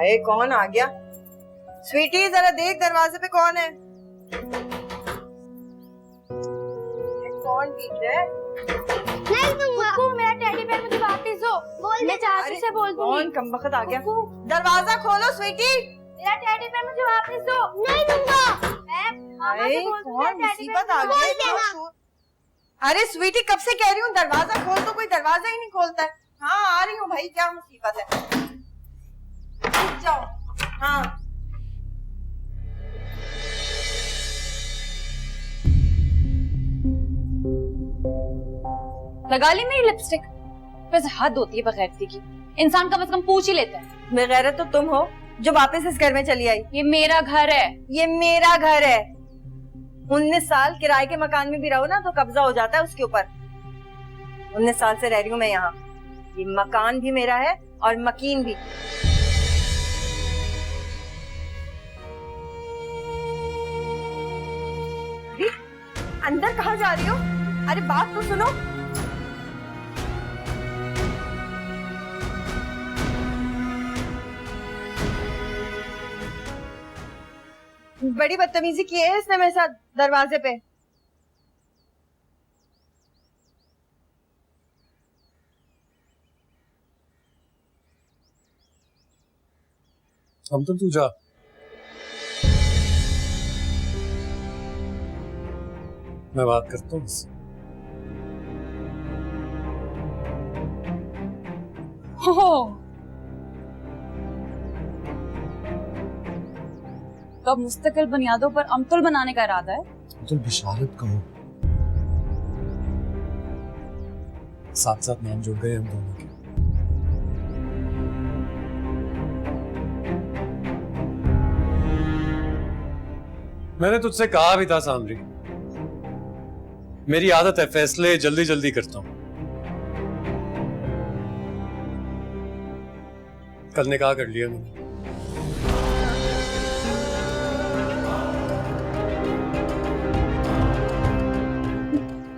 अरे कौन आ गया? स्वीटी जरा देख दरवाजे पे कौन है? कौन पीट रहा है? नहीं दूंगा। मेरा टेडी बेयर मुझे वापस दो। बोल मैं चाची से बोल दूंगी। कौन कमबख्त आ गया? दरवाजा खोलो स्वीटी। मेरा टेडी बेयर मुझे वापस दो। नहीं दूंगा। अरे कौन मुसीबत आ गई? अरे स्वीटी कब से कह रही हूँ दरवाजा खोल, तो कोई दरवाजा ही नहीं खोलता है। हाँ आ रही हूँ भाई, क्या मुसीबत है? जाओ। हाँ लगा ली मेरी लिपस्टिक। वैसे हद होती है बगैरती की, इंसान कम से कम पूछ ही लेता है। बेगैरत तो तुम हो जो वापस इस घर में चली आई। ये मेरा घर है। ये मेरा घर है। 19 साल किराए के मकान में भी रहो ना तो कब्जा हो जाता है उसके ऊपर। 19 साल से रह रही हूँ मैं यहाँ। ये मकान भी मेरा है और मकीन भी। अरे अंदर कहाँ जा रही हो? अरे बात तो सुनो। बड़ी बदतमीजी की है इसने मेरे साथ दरवाजे पे। हम तो तू जा। मैं बात करता हूँ इससे। हो तो अब मुस्तकिल बुनियादों पर अमतुल बनाने का इरादा है? तो बिशारत कहो। साथ साथ नाम जुड़ गए हम दोनों के। मैंने तुझसे कहा भी था सामरी, मेरी आदत है फैसले जल्दी जल्दी करता हूं। कल निकाह कर लिया मैंने।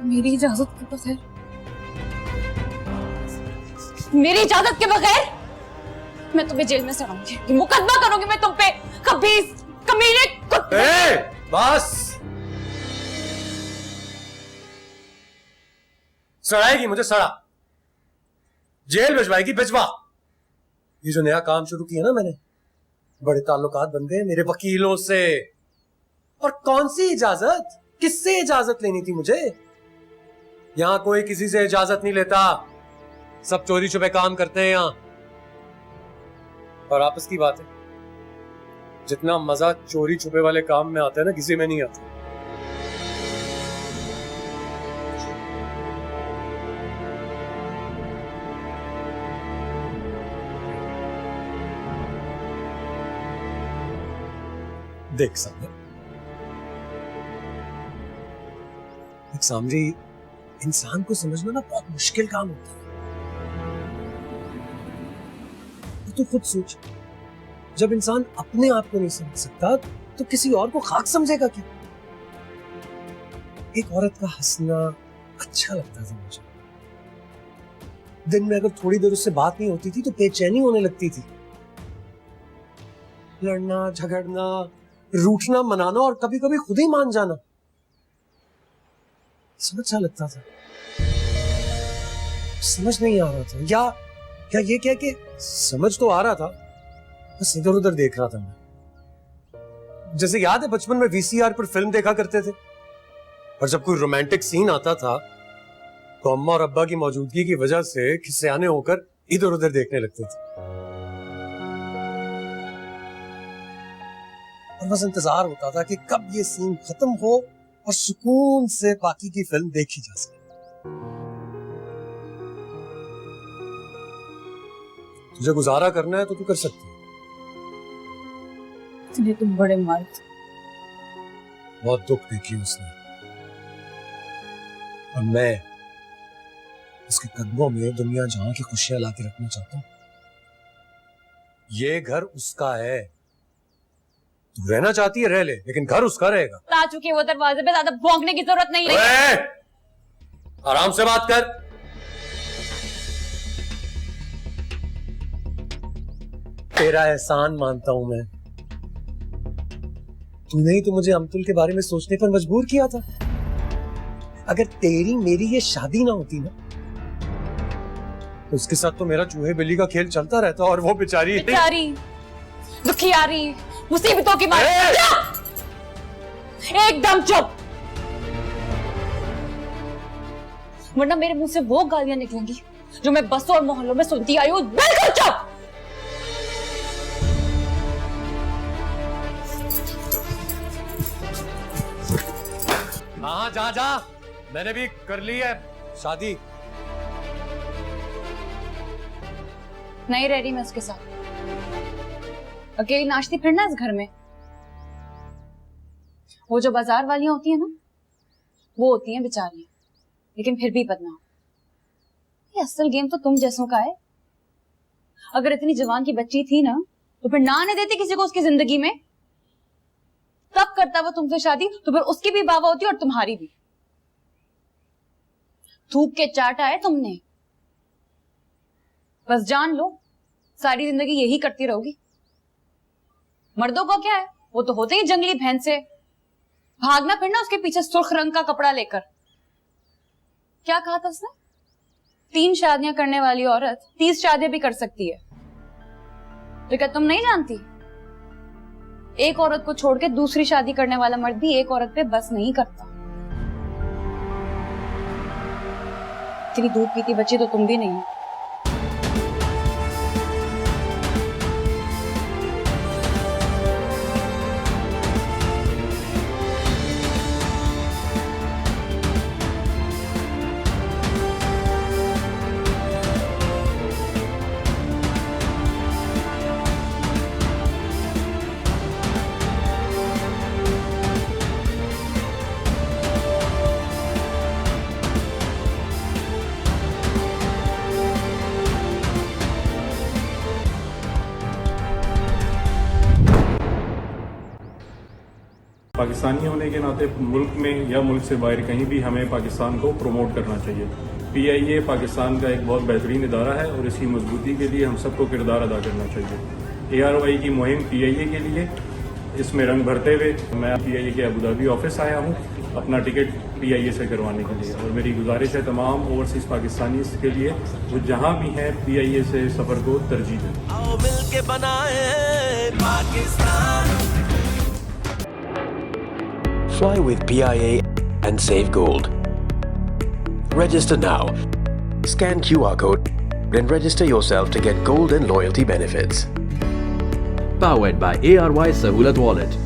मेरी इजाजत के बगैर? मेरी इजाजत के बगैर मैं तुम्हें जेल में सड़ाऊंगी, मुकदमा करूंगी मैं तुम पे। खबीस कमीने कुत्ते। बस सड़ाएगी मुझे, सड़ा। जेल भिजवाएगी, भिजवा। ये जो नया काम शुरू किया ना मैंने, बड़े ताल्लुकात बन गए मेरे वकीलों से। और कौन सी इजाजत, किससे इजाजत लेनी थी मुझे? यहां कोई किसी से इजाजत नहीं लेता, सब चोरी छुपे काम करते हैं यहां। और आपस की बात है, जितना मजा चोरी छुपे वाले काम में आता है ना, किसी में नहीं आता। देख सामरी, इंसान को समझना ना बहुत मुश्किल काम होता है। तो खुद सोच, जब इंसान अपने आप को नहीं समझ सकता तो किसी और को खाक समझेगा क्या? एक औरत का हंसना अच्छा लगता था मुझे। दिन में अगर थोड़ी देर उससे बात नहीं होती थी तो बेचैनी होने लगती थी। लड़ना, झगड़ना, रूठना, मनाना और कभी कभी खुद ही मान जाना सब अच्छा लगता था। समझ नहीं आ रहा था, या ये क्या कि समझ तो आ रहा था, बस इधर उधर देख रहा था मैं। जैसे याद है बचपन में वीसीआर पर फिल्म देखा करते थे, और जब कोई रोमांटिक सीन आता था तो अम्मा और अब्बा की मौजूदगी की वजह से खिसियाने होकर इधर उधर देखने लगते थे। और बस इंतजार होता था कि कब ये सीन खत्म हो और सुकून से बाकी की फिल्म देखी जा सके। तुझे गुजारा करना है तो तू कर सकती है। इसलिए तुम बड़े मर्द। बहुत दुख देखी उसने, और मैं उसके कदमों में दुनिया जहां की खुशियां लाके रखना चाहता हूं। ये घर उसका है, तू रहना चाहती है रह ले, लेकिन घर उसका रहेगा। आ चुकी है वो दरवाजे पे, ज्यादा भौंकने की जरूरत नहीं है। आराम से बात कर। तेरा एहसान मानता हूं मैं। तूने ही तो मुझे अमतुल के बारे में सोचने पर मजबूर किया था। अगर तेरी मेरी ये शादी ना होती ना, तो उसके साथ तो मेरा चूहे बिल्ली का खेल चलता रहता और वो बेचारी दुखियारी मुसीबतों की मारी। एकदम चुप, वरना मेरे मुंह से वो गालियां निकलेंगी जो मैं बसों और मोहल्लों में सुनती आई हूं। बिल्कुल चुप। हाँ जा जा, मैंने भी कर ली है शादी। नहीं रह रही मैं उसके साथ। अकेली नाचती फिरना इस घर में। वो जो बाजार वालियां होती है ना, वो होती हैं बेचारियां, लेकिन फिर भी बदनाम। ये असल गेम तो तुम जैसों का है। अगर इतनी जवान की बच्ची थी ना, तो फिर ना आने देती किसी को उसकी जिंदगी में। तब करता वो तुमसे शादी, तो फिर उसकी भी बाबा होती और तुम्हारी भी। थूक के चाटा है तुमने। बस जान लो, सारी जिंदगी यही करती रहोगी। मर्दों को क्या है, वो तो होते ही जंगली भैंस से, भागना फिरना उसके पीछे सुर्ख रंग का कपड़ा लेकर। क्या कहा था उसने? 3 शादियां करने वाली औरत 30 शादियां भी कर सकती है। तो क्या तुम नहीं जानती? एक औरत को छोड़ के दूसरी शादी करने वाला मर्द भी एक औरत पे बस नहीं करता। इतनी दूध पीती बच्ची तो तुम भी नहीं हो। पाकिस्तानी होने के नाते मुल्क में या मुल्क से बाहर कहीं भी हमें पाकिस्तान को प्रमोट करना चाहिए। PIA पाकिस्तान का एक बहुत बेहतरीन इदारा है और इसकी मजबूती के लिए हम सबको किरदार अदा करना चाहिए। ARY की मुहिम PIA के लिए, इसमें रंग भरते हुए मैं PIA के अबू धाबी ऑफिस आया हूँ अपना टिकट PIA से करवाने के लिए। और मेरी गुजारिश है तमाम ओवरसीज़ पाकिस्तानी के लिए, वो जहाँ भी हैं PIA से सफ़र को तरजीह दें। आओ मिलके बनाए Pakistan. Fly with PIA and save gold. Register now. Scan QR code and register yourself to get gold and loyalty benefits. Powered by ARY Sahulat Wallet.